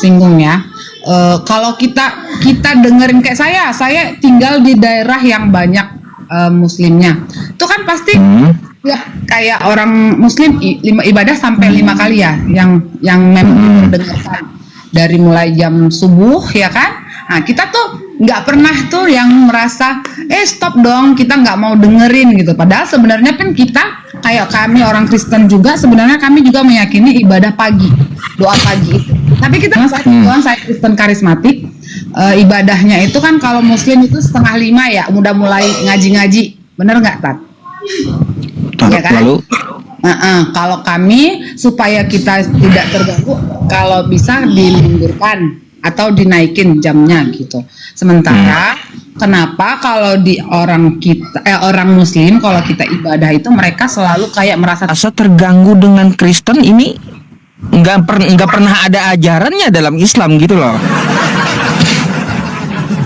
tersinggung ya. Kalau kita dengerin kayak saya tinggal di daerah yang banyak muslimnya. Itu kan pasti ya kayak orang muslim ibadah sampai 5 kali ya, yang memang dengarkan dari mulai jam subuh ya kan. Nah kita tuh nggak pernah tuh yang merasa stop dong, kita nggak mau dengerin gitu. Padahal sebenarnya kan kita kayak kami orang Kristen juga, sebenarnya kami juga meyakini ibadah pagi, doa pagi itu. Tapi kita saya Kristen karismatik, ibadahnya itu kan kalau muslim itu 4:30 ya udah mulai ngaji-ngaji, bener nggak Tat? Ya kan? Lalu kalau kami supaya kita tidak terganggu, kalau bisa dimundurkan atau dinaikin jamnya gitu. Sementara kenapa kalau di orang muslim kalau kita ibadah itu mereka selalu kayak merasa terganggu dengan Kristen ini nggak pernah ada ajarannya dalam Islam gitu loh.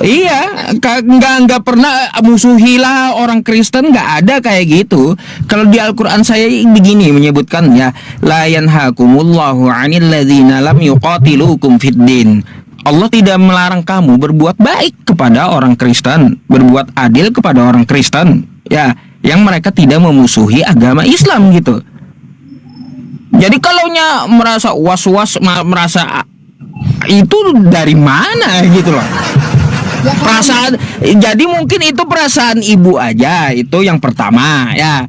Iya, nggak pernah musuhilah orang Kristen, nggak ada kayak gitu. Kalau di Al-Quran saya begini menyebutkan ya, la yanhakumullahu 'anil ladzina lam yuqatilukum fid din. Allah tidak melarang kamu berbuat baik kepada orang Kristen, berbuat adil kepada orang Kristen, ya, yang mereka tidak memusuhi agama Islam gitu. Jadi kalaunya merasa was-was, merasa itu dari mana gitu loh. Perasaan, jadi mungkin itu perasaan ibu aja, itu yang pertama ya,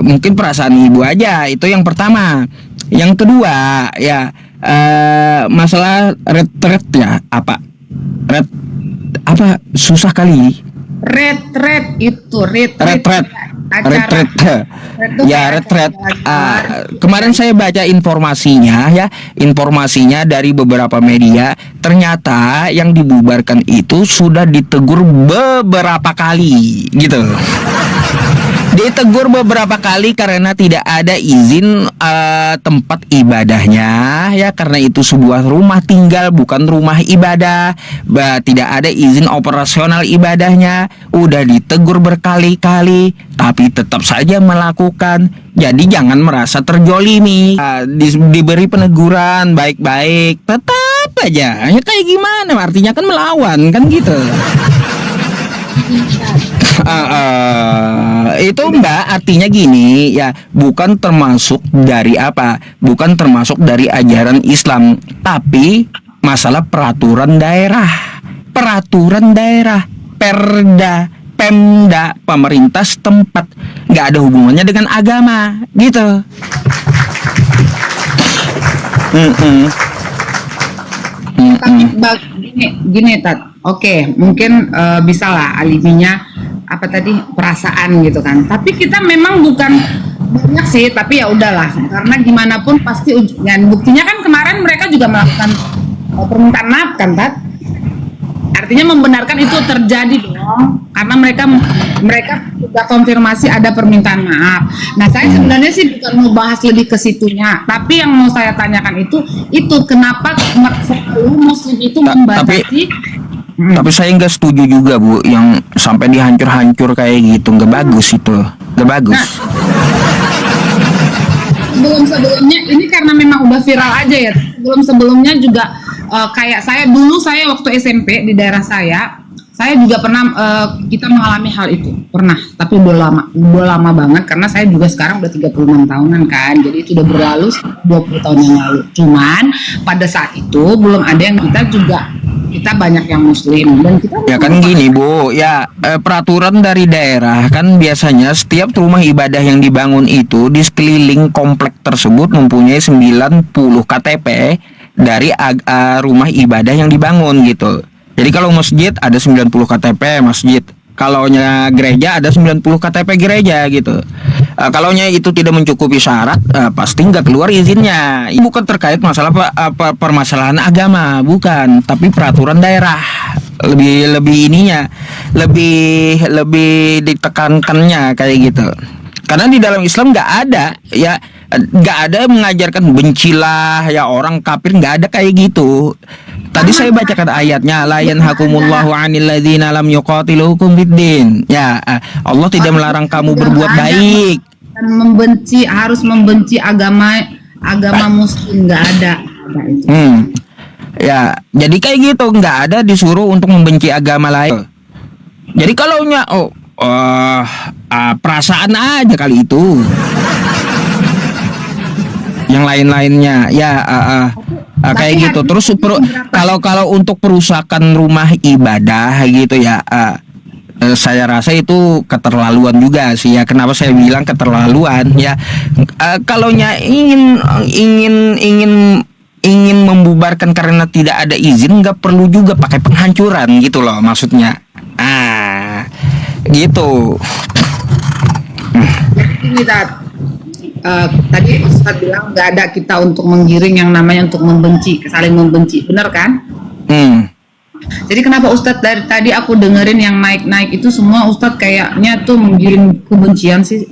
mungkin perasaan ibu aja itu yang pertama. Yang kedua ya, masalah retret ya, apa susah kali. Retret ya, retret. Kemarin saya baca informasinya dari beberapa media, ternyata yang dibubarkan itu sudah ditegur beberapa kali gitu. Ditegur beberapa kali karena tidak ada izin tempat ibadahnya ya, karena itu sebuah rumah tinggal bukan rumah ibadah, tidak ada izin operasional ibadahnya. Udah ditegur berkali-kali tapi tetap saja melakukan. Jadi jangan merasa terjolimi. Diberi peneguran baik-baik tetap aja ya, kayak gimana artinya kan melawan kan gitu. Itu Mbak artinya gini ya, bukan termasuk dari ajaran Islam, tapi masalah peraturan daerah, perda, pemda, pemerintah setempat, nggak ada hubungannya dengan agama gitu. Tapi gini Tat, oke, mungkin bisa lah aliminya apa tadi, perasaan gitu kan. Tapi kita memang bukan banyak sih, tapi ya udahlah, karena gimana pun pasti buktinya kan kemarin mereka juga melakukan permintaan maaf kan Tat. Artinya membenarkan itu terjadi dong, karena mereka sudah konfirmasi ada permintaan maaf. Nah saya sebenarnya sih bukan mau bahas lebih ke situnya, tapi yang mau saya tanyakan itu kenapa selalu muslim itu membatasi. Tapi saya nggak setuju juga Bu, yang sampai dihancur-hancur kayak gitu, nggak bagus itu, nggak bagus. Nah, sebelumnya ini karena memang udah viral aja ya. Sebelumnya juga kayak saya waktu SMP di daerah saya juga pernah kita mengalami hal itu, pernah, tapi udah lama banget karena saya juga sekarang udah 36 tahunan kan, jadi itu udah berlalu 20 tahun yang lalu. Cuman pada saat itu belum ada yang kita banyak yang muslim dan kita ya kan gini Bu ya, peraturan dari daerah kan biasanya setiap rumah ibadah yang dibangun itu di sekeliling komplek tersebut mempunyai 90 KTP dari rumah ibadah yang dibangun gitu. Jadi kalau masjid ada 90 KTP masjid, kalaunya gereja ada 90 KTP gereja gitu. Kalaunya itu tidak mencukupi syarat, pasti nggak keluar izinnya. Ini bukan terkait masalah permasalahan agama, bukan, tapi peraturan daerah. Lebih ditekankannya kayak gitu. Karena di dalam Islam nggak ada ya, nggak ada mengajarkan bencilah ya orang kafir, nggak ada kayak gitu. Tadi saya bacakan ayatnya, la yanhakumullahu 'anil ladzina lam yuqatilukum fiddin. Ya, Allah tidak melarang kamu berbuat baik. Dan harus membenci agama muslim, nggak ada. Ya, jadi kayak gitu, nggak ada disuruh untuk membenci agama lain. Jadi kalau perasaan aja kali itu. Yang lain-lainnya ya kayak gitu. Terus kalau untuk perusakan rumah ibadah gitu ya, saya rasa itu keterlaluan juga sih ya. Kenapa saya bilang keterlaluan ya? Kalaunya ingin membubarkan karena tidak ada izin, nggak perlu juga pakai penghancuran gitu loh maksudnya. Gitu. Ini tadi Ustadz bilang nggak ada kita untuk menggiring yang namanya untuk membenci, saling membenci, benar kan? Jadi kenapa Ustadz dari tadi aku dengerin yang naik-naik itu semua Ustadz kayaknya tuh menggiring kebencian sih?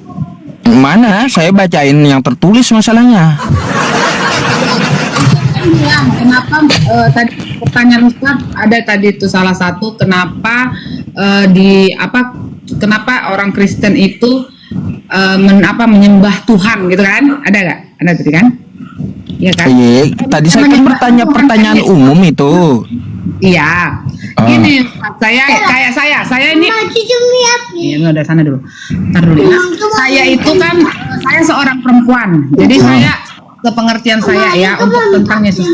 Mana? Saya bacain yang tertulis masalahnya. Kenapa tadi pertanyaan Ustadz ada tadi itu salah satu kenapa kenapa orang Kristen itu menyembah Tuhan gitu kan? Ada nggak? Ada tadi kan? Iya kan? Iya, tadi saya kan bertanya pertanyaan umum itu. Iya. Gini, saya ini. Iya, udah sana dulu. Ntar dulu. Saya itu kan saya seorang perempuan. Jadi saya kepengertian saya ya untuk tentang Yesus.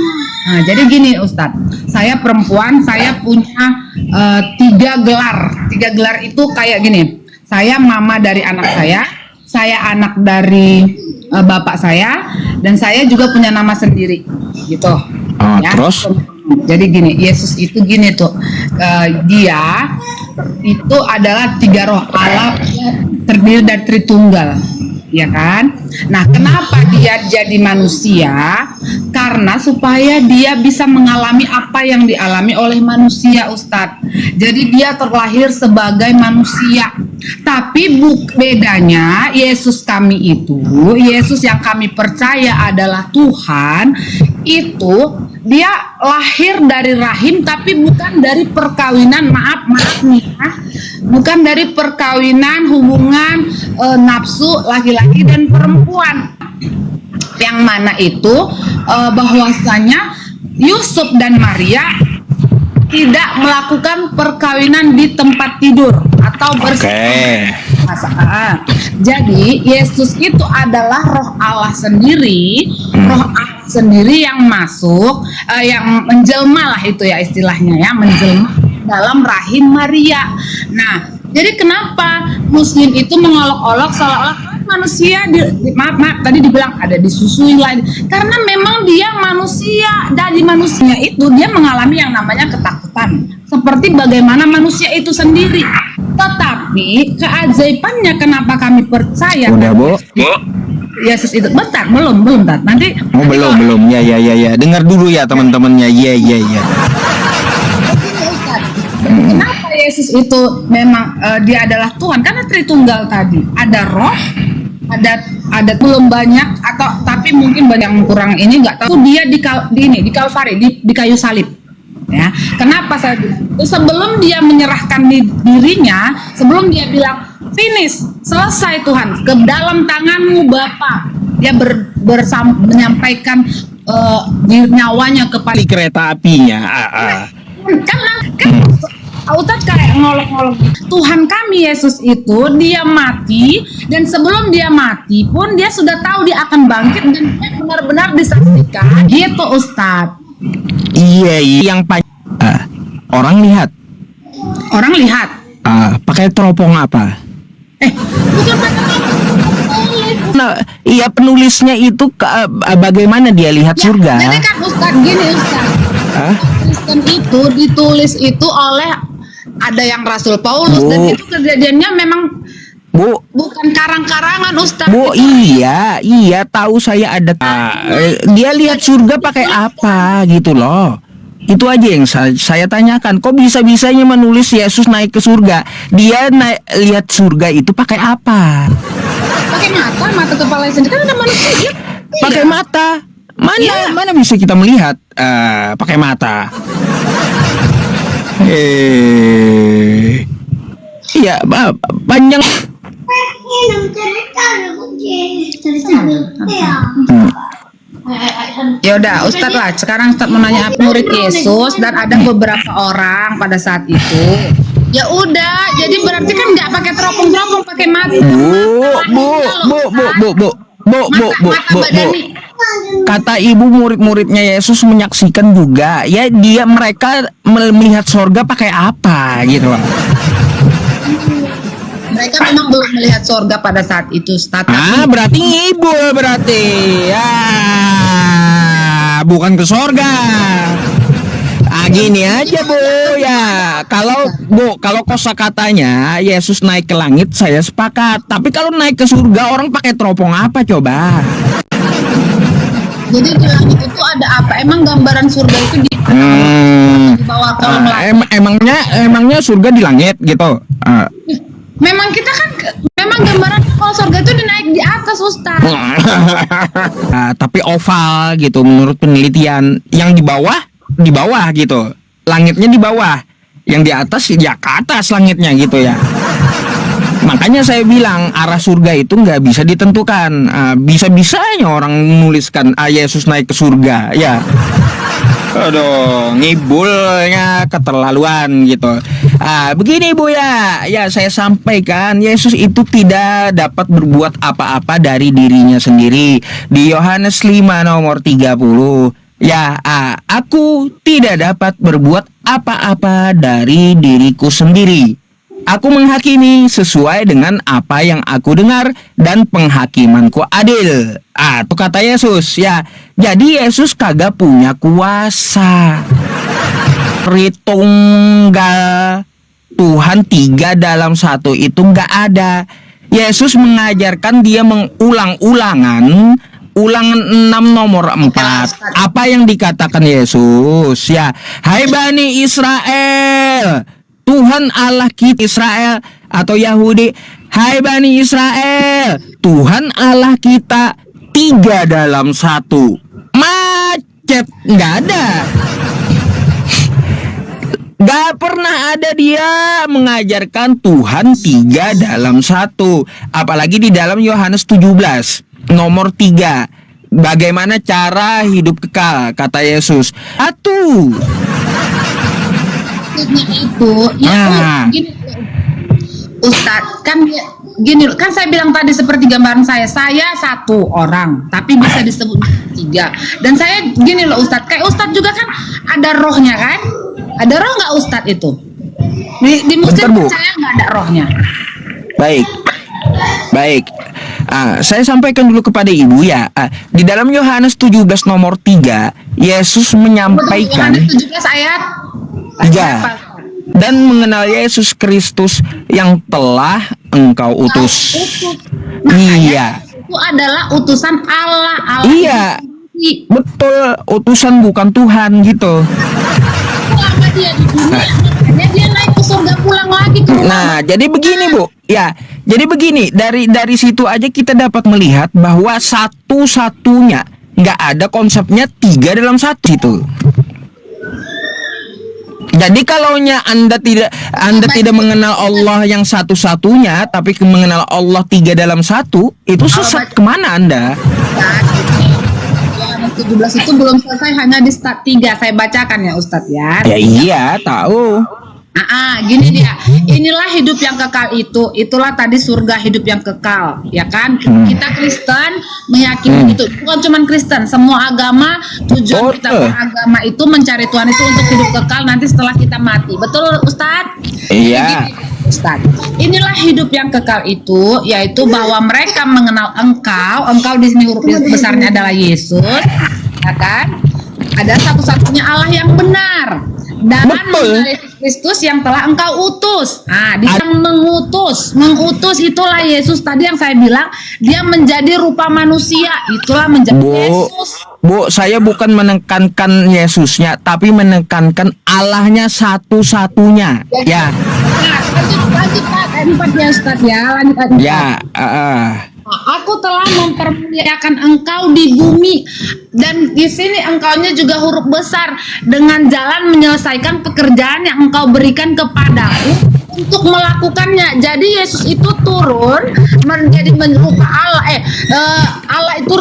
Nah, jadi gini Ustadz, saya perempuan, saya punya 3 gelar. 3 gelar itu kayak gini. Saya mama dari anak saya anak dari bapak saya, dan saya juga punya nama sendiri, gitu. Ya. Terus? Jadi gini, Yesus itu gini tuh, dia itu adalah 3 roh Allah terdiri dari Tritunggal, ya kan? Nah, kenapa dia jadi manusia? Karena supaya dia bisa mengalami apa yang dialami oleh manusia, Ustadz. Jadi dia terlahir sebagai manusia. Tapi bedanya Yesus kami itu, Yesus yang kami percaya adalah Tuhan, itu dia lahir dari rahim tapi bukan dari perkawinan, maaf nih ya, bukan dari perkawinan hubungan nafsu laki-laki dan perempuan, yang mana itu bahwasanya Yusuf dan Maria tidak melakukan perkawinan di tempat tidur atau Jadi Yesus itu adalah roh Allah sendiri, roh Allah sendiri yang masuk, yang menjelma lah itu ya istilahnya ya, menjelma dalam rahim Maria. Nah, jadi kenapa Muslim itu mengolok-olok seolah-olah manusia maaf tadi dibilang ada disusui lain, karena memang dia manusia, dari manusia itu dia mengalami yang namanya ketakutan seperti bagaimana manusia itu sendiri. Tetapi keajaibannya kenapa kami percaya udah Bu Yesus itu belum tat nanti belum ya dengar dulu ya teman-temannya. Ya. Kenapa Yesus itu memang dia adalah Tuhan? Karena Tritunggal tadi ada roh, ada belum banyak atau tapi mungkin banyak yang kurang ini nggak tahu, dia di Kalvari di kayu salib ya. Kenapa saya bilang itu? Sebelum dia menyerahkan dirinya, sebelum dia bilang finish, selesai Tuhan, ke dalam tanganmu Bapa, dia menyampaikan nyawanya kepada kereta apinya. Kan Ustadz kayak ngolok-ngolok, Tuhan kami Yesus itu dia mati, dan sebelum dia mati pun dia sudah tahu dia akan bangkit dan dia benar-benar disaksikan gitu Ustadz. Iya yang orang lihat pakai teropong apa? Bukan pakai teropong. Nah, iya penulisnya itu bagaimana dia lihat surga? Jadi kan Ustadz gini Ustadz, Kristen itu ditulis itu oleh ada yang Rasul Paulus, dan itu kejadiannya memang bukan karang-karangan Ustadz. Iya tahu saya ada. Dia lihat surga pakai apa gitu loh. Itu aja yang saya tanyakan. Kok bisa-bisanya menulis Yesus naik ke surga? Dia lihat surga itu pakai apa? Pakai mata kepala sendiri, kan ada manusia. Pakai mata. Mana bisa kita melihat pakai mata? Iya, panjang. Yaudah, Ustadz lah. Sekarang Ustadz mau nanya apa murid Yesus dan ada beberapa orang pada saat itu. Ya udah, jadi berarti kan nggak pakai teropong-teropong, pakai mata. Bu. Kata ibu murid-muridnya Yesus menyaksikan juga. Ya mereka melihat surga pakai apa gitu loh. Mereka memang belum melihat surga pada saat itu, Ustaz. Berarti ngibul berarti. Ya, bukan ke surga. Gini aja Bu ya. Kalau kosakatanya Yesus naik ke langit saya sepakat. Tapi kalau naik ke surga orang pakai teropong apa coba? Jadi di langit itu ada apa? Emang gambaran surga itu di bawah kolom langit? Emangnya surga di langit gitu. Memang kita kan memang gambaran kalau surga itu naik di atas, Ustaz. Tapi oval gitu menurut penelitian. Yang di bawah gitu. Langitnya di bawah. Yang di atas ya ke atas langitnya gitu ya. Makanya saya bilang arah surga itu nggak bisa ditentukan. Bisa-bisanya orang menuliskan Yesus naik ke surga ya. Aduh, ngibulnya keterlaluan gitu. Begini Bu ya saya sampaikan Yesus itu tidak dapat berbuat apa-apa dari dirinya sendiri. Di Yohanes 5 nomor 30. Ya, aku tidak dapat berbuat apa-apa dari diriku sendiri. Aku menghakimi sesuai dengan apa yang aku dengar dan penghakimanku adil. Itu kata Yesus ya. Jadi Yesus kagak punya kuasa. Tritunggal Tuhan 3 dalam 1 itu nggak ada. Yesus mengajarkan dia mengulang-ulangan Ulangan 6 nomor 4. Apa yang dikatakan Yesus ya? Hai Bani Israel, Tuhan Allah kita Israel atau Yahudi. Hai Bani Israel, Tuhan Allah kita 3 dalam 1. Macet, nggak ada. Gak pernah ada dia mengajarkan Tuhan 3 dalam 1. Apalagi di dalam Yohanes 17 nomor 3. Bagaimana cara hidup kekal, kata Yesus. Itu ya, gini, Ustadz kan saya bilang tadi seperti gambaran saya 1 orang tapi bisa disebut 3. Dan saya gini loh Ustadz, kayak Ustadz juga kan ada rohnya kan? Ada roh nggak Ustadz itu? Di muslim percaya nggak ada rohnya? Baik. Saya sampaikan dulu kepada ibu ya. Di dalam Yohanes 17 nomor 3, Yesus menyampaikan Yohanes 17 ayat 3. Dan mengenal Yesus Kristus yang telah engkau utus. Iya. Itu adalah utusan Allah. Iya. Betul, utusan bukan Tuhan gitu. Selama dia di dunia, dia naik ke surga pulang lagi ke rumah. Nah, jadi begini Bu. Ya, jadi begini, dari situ aja kita dapat melihat bahwa satu-satunya nggak ada konsepnya 3 dalam 1 itu. Jadi kalaunya Anda tidak mengenal Allah yang satu-satunya, tapi mengenal Allah 3 dalam 1, itu sesat kemana Anda? Yohanes 17 itu belum selesai, hanya di start 3. Saya bacakan ya Ustadz ya. Ya iya, tahu. Gini dia, inilah hidup yang kekal itulah tadi surga hidup yang kekal, ya kan? Kita Kristen meyakini itu, bukan cuma Kristen, semua agama tujuan kita beragama itu mencari Tuhan itu untuk hidup kekal nanti setelah kita mati, betul Ustadz? Iya. Ustadz, inilah hidup yang kekal itu, yaitu bahwa mereka mengenal engkau di sini huruf besarnya adalah Yesus, ya kan? Ada satu-satunya Allah yang benar dan Yesus Kristus yang telah engkau utus. Dia mengutus itulah Yesus tadi yang saya bilang dia menjadi rupa manusia, itulah menjadi Yesus. Bu, saya bukan menekankan Yesusnya, tapi menekankan Allahnya satu-satunya. Ya. Lanjut ayat 4 ya Ustaz ya, lanjut ayat 4. Ya, Aku telah mempermuliakan engkau di bumi, dan di sini engkaunya juga huruf besar, dengan jalan menyelesaikan pekerjaan yang engkau berikan kepadaku untuk melakukannya. Jadi Yesus itu turun menjadi rupa Allah. Allah itu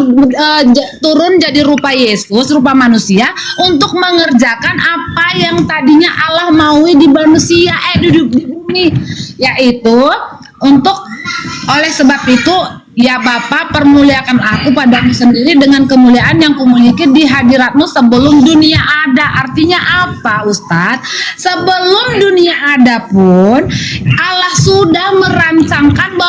turun jadi rupa Yesus, rupa manusia untuk mengerjakan apa yang tadinya Allah maui di manusia, di bumi, yaitu untuk oleh sebab itu ya Bapa, permuliakan aku padamu sendiri dengan kemuliaan yang kumiliki di hadiratmu sebelum dunia ada. Artinya apa, Ustadz? Sebelum dunia ada pun Allah sudah merancangkan bahwa